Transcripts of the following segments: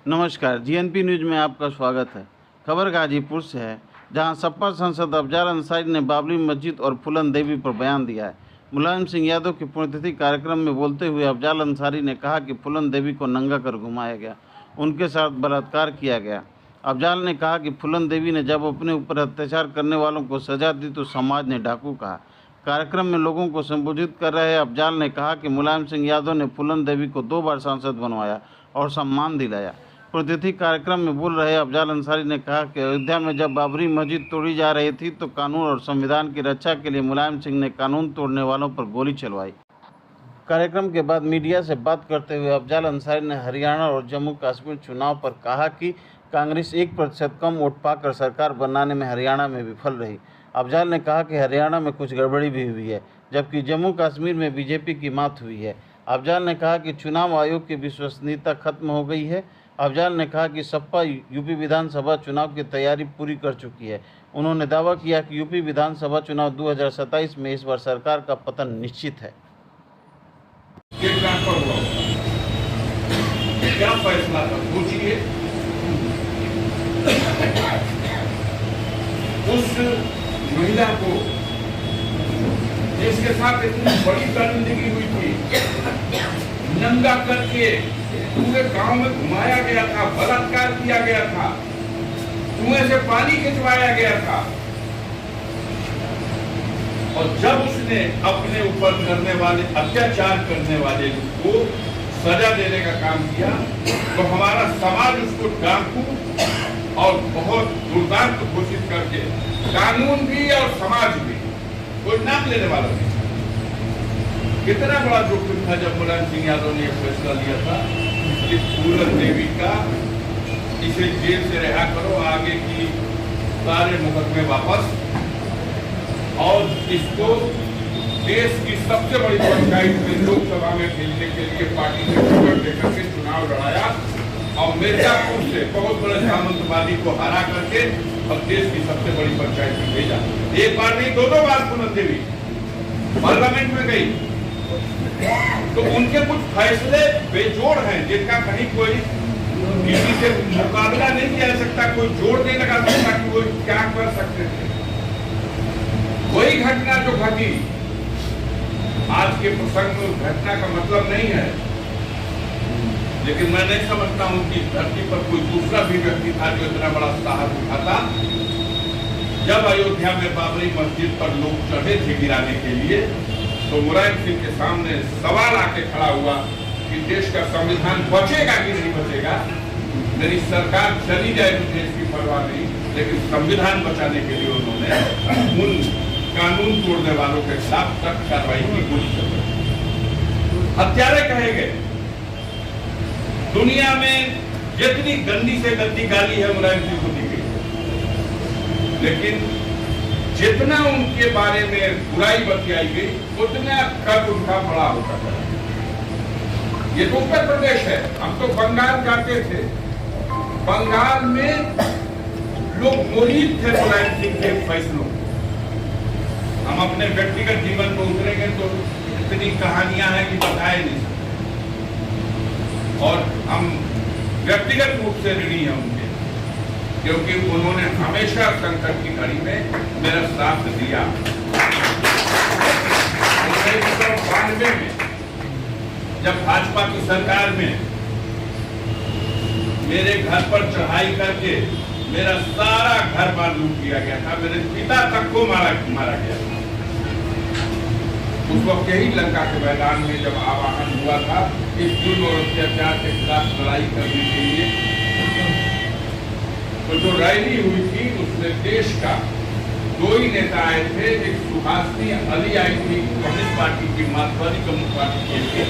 नमस्कार, GNP news में आपका स्वागत है। खबर गाजीपुर से है, जहां सपा सांसद अफजल अंसारी ने बाबरी मस्जिद और फूलन देवी पर बयान दिया है। मुलायम सिंह यादव की पुण्यतिथि कार्यक्रम में बोलते हुए अफजल अंसारी ने कहा कि फूलन देवी को नंगा कर घुमाया गया, उनके साथ बलात्कार किया गया। अफजल ने कहा कि फूलन देवी ने जब अपने ऊपर अत्याचार करने वालों को सजा दी तो समाज ने डाकू कहा। कार्यक्रम में लोगों को संबोधित कर रहे अफजल ने कहा कि मुलायम सिंह यादव ने फूलन देवी को 2 बार सांसद बनवाया और सम्मान दिलाया। पुण्यतिथि कार्यक्रम में बोल रहे अफजल अंसारी ने कहा कि अयोध्या में जब बाबरी मस्जिद तोड़ी जा रही थी तो कानून और संविधान की रक्षा के लिए मुलायम सिंह ने कानून तोड़ने वालों पर गोली चलवाई। कार्यक्रम के बाद मीडिया से बात करते हुए अफजल अंसारी ने हरियाणा और जम्मू कश्मीर चुनाव पर कहा कि कांग्रेस 1% कम वोट पाकर सरकार बनाने में हरियाणा में विफल रही। अफजल ने कहा कि हरियाणा में कुछ गड़बड़ी भी हुई है, जबकि जम्मू कश्मीर में बीजेपी की मात हुई है। अफजल ने कहा कि चुनाव आयोग की विश्वसनीयता खत्म हो गई है। अफजल ने कहा कि सपा यूपी विधानसभा चुनाव की तैयारी पूरी कर चुकी है। उन्होंने दावा किया कि यूपी विधानसभा चुनाव 2027 में इस बार सरकार का पतन निश्चित है। क्या फैसला था पूछिए। उस महिला को जिसके साथ इतनी बड़ी दरिंदगी हुई थी, नंगा करके पूरे गांव में घुमाया गया था, बलात्कार किया गया था, कुएं से पानी खिंचवाया गया था, और जब उसने अपने ऊपर करने वाले अत्याचार करने वाले को सजा देने का काम किया तो हमारा समाज उसको डाकू और बहुत दुर्दांत घोषित करके कानून भी और समाज भी कोई नाम लेने वाला नहीं। कितना बड़ा जोखिम था जब मुलायम सिंह यादव ने यह फैसला लिया था कि फूलन देवी का इसे जेल से रिहा करो, आगे की सारे मुकदमे वापस, और इसको देश की सबसे बड़ी पंचायत में लोकसभा में भेजने के लिए पार्टी ने टिकट देकर के चुनाव लड़ाया और मिर्जापुर से बहुत बड़े सामंतवादी को हरा करके और देश की सबसे बड़ी पंचायत में भेजा। एक बार नहीं, 2 बार फूलन देवी पार्लियामेंट में गई। तो उनके कुछ फैसले बेजोड़ हैं जिनका कहीं कोई किसी से मुकाबला नहीं किया जा सकता, कोई जोड़ नहीं लगा सकता कि वो क्या कर सकते थे। वही घटना जो घटी आज के प्रसंग में, उस घटना का मतलब नहीं है, लेकिन मैं नहीं समझता हूं कि धरती पर कोई दूसरा भी व्यक्ति था जो इतना बड़ा साहस उठाता। जब अयोध्या में बाबरी मस्जिद पर लोग चढ़े थे गिराने के लिए, तो मुलायम सिंह के सामने सवाल आके खड़ा हुआ कि देश का संविधान बचेगा कि नहीं बचेगा। मेरी सरकार चली जाए तो देश की परवाह नहीं, लेकिन संविधान बचाने के लिए उन्होंने उन कानून तोड़ने वालों के खिलाफ सख्त कार्रवाई की कोशिश की। हत्यारे कहे गए। दुनिया में जितनी गंदी से गंदी गाली है मुलायम सिंह को दी गई, लेकिन जितना उनके बारे में बुराई बतियाई गई उतना कद उनका बड़ा होता है। ये तो उत्तर प्रदेश है, हम तो बंगाल जाते थे। बंगाल में लोग मोहित थे मुलायम सिंह के फैसलों। हम अपने व्यक्तिगत जीवन में उतरेंगे तो इतनी कहानियां हैं कि बताए नहीं सकते, और हम व्यक्तिगत रूप से ऋणी हैं उनके, क्योंकि उन्होंने हमेशा संकट की घड़ी में मेरा साथ दिया। 1992 में जब भाजपा की सरकार में मेरे घर पर चढ़ाई करके मेरा सारा घर बार लूट लिया गया था, मेरे पिता तक को मारा गया था। उस वक्त यही लंका के मैदान में जब आवाहन हुआ था इस जुल्म और अत्याचार के खिलाफ लड़ाई करने के लिए, तो जो रैली हुई थी उसमें देश का 2 ही नेता आए थे। एक सुहासिनी अली आई थी कम्युनिस्ट पार्टी की, मार्क्सवादी कम्युनिस्ट पार्टी के,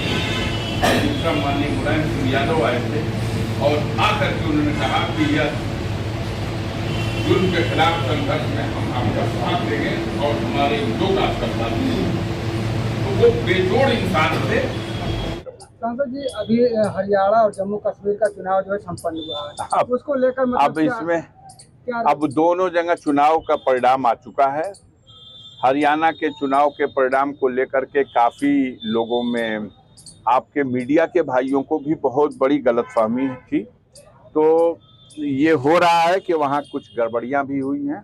दूसरा माननीय मुलायम सिंह यादव आए थे, और आकर के उन्होंने कहा कि यह जुल्म के खिलाफ संघर्ष में हम आपका साथ देंगे और हमारे लोग आपका साथ देंगे। तो वो बेजोड़ इंसान थे। सांसद जी, अभी हरियाणा और जम्मू कश्मीर का चुनाव जो है संपन्न हुआ है, उसको लेकर मतलब अब इसमें अब दोनों जगह चुनाव का परिणाम आ चुका है। हरियाणा के चुनाव के परिणाम को लेकर के काफी लोगों में, आपके मीडिया के भाइयों को भी बहुत बड़ी गलतफहमी थी। तो ये हो रहा है कि वहाँ कुछ गड़बड़ियां भी हुई हैं,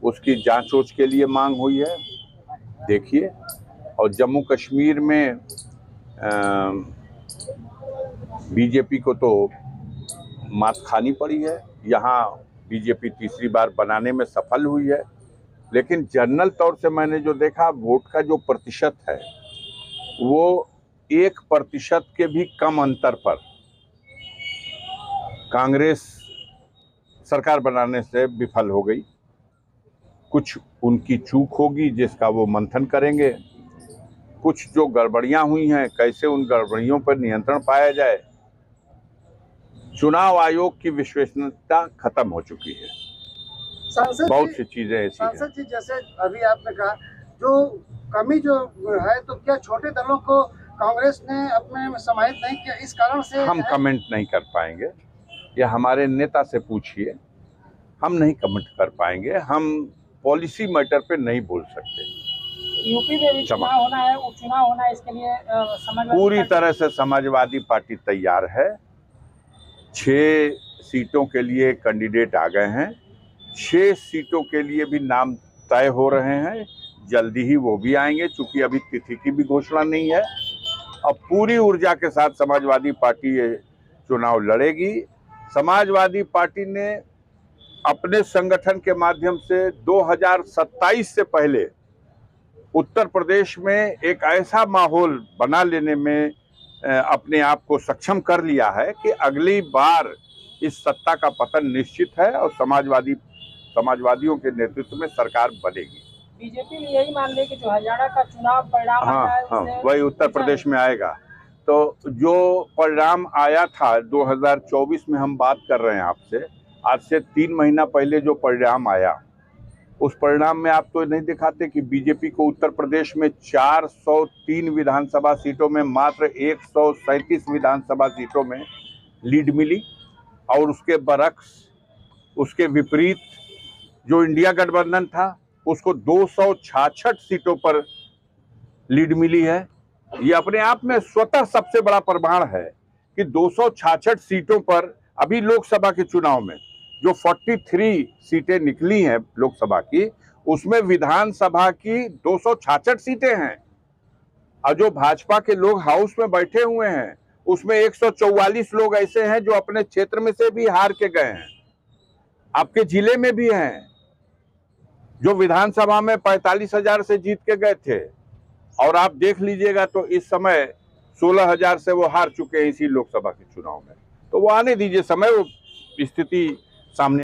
उसकी जांच ओच के लिए मांग हुई है, देखिए। और जम्मू कश्मीर में बीजेपी को तो मात खानी पड़ी है। यहाँ बीजेपी तीसरी बार बनाने में सफल हुई है, लेकिन जनरल तौर से मैंने जो देखा, वोट का जो प्रतिशत है वो 1% के भी कम अंतर पर कांग्रेस सरकार बनाने से विफल हो गई। कुछ उनकी चूक होगी जिसका वो मंथन करेंगे, कुछ जो गड़बड़ियां हुई हैं कैसे उन गड़बड़ियों पर नियंत्रण पाया जाए। चुनाव आयोग की विश्वसनीयता खत्म हो चुकी है, बहुत सी चीजें ऐसी हैं। सांसद जी, जैसे अभी आपने कहा जो कमी जो है, तो क्या छोटे दलों को कांग्रेस ने अपने में समाहित नहीं किया, इस कारण से हम कमेंट नहीं कर पाएंगे, या हमारे नेता से पूछिए, हम नहीं कमेंट कर पाएंगे। हम पॉलिसी मैटर पे नहीं बोल सकते। यूपी में भी चुनाव होना है, उपचुनाव होना है, इसके लिए पूरी तरह से समाजवादी पार्टी तैयार है। 6 सीटों के लिए कैंडिडेट आ गए हैं, 6 सीटों के लिए भी नाम तय हो रहे हैं, जल्दी ही वो भी आएंगे, चूंकि अभी तिथि की भी घोषणा नहीं है। अब पूरी ऊर्जा के साथ समाजवादी पार्टी ये चुनाव लड़ेगी। समाजवादी पार्टी ने अपने संगठन के माध्यम से 2027 से पहले उत्तर प्रदेश में एक ऐसा माहौल बना लेने में अपने आप को सक्षम कर लिया है कि अगली बार इस सत्ता का पतन निश्चित है और समाजवादियों के नेतृत्व में सरकार बनेगी। बीजेपी ने यही मान लिया कि जो हरियाणा का चुनाव परिणाम हाँ, वही उत्तर प्रदेश में आएगा। तो जो परिणाम आया था 2024 में, हम बात कर रहे हैं आपसे, आज से 3 महीना पहले जो परिणाम आया, उस परिणाम में आप तो नहीं दिखाते कि बीजेपी को उत्तर प्रदेश में 403 विधानसभा सीटों में मात्र 137 विधानसभा सीटों में लीड मिली, और उसके बरक्स, उसके विपरीत जो इंडिया गठबंधन था उसको 266 सीटों पर लीड मिली है। ये अपने आप में स्वतः सबसे बड़ा प्रमाण है कि 266 सीटों पर अभी लोकसभा के चुनाव में जो 43 सीटें निकली हैं लोकसभा की, उसमें विधानसभा की 266 सीटें हैं, और जो भाजपा के लोग हाउस में बैठे हुए हैं उसमें 144 लोग ऐसे हैं जो अपने क्षेत्र में से भी हार के गए हैं, आपके जिले में भी हैं, जो विधानसभा में 45,000 से जीत के गए थे, और आप देख लीजिएगा तो इस समय 16,000 से वो हार चुके हैं इसी लोकसभा के चुनाव में। तो वो आने दीजिए समय, वो स्थिति सामने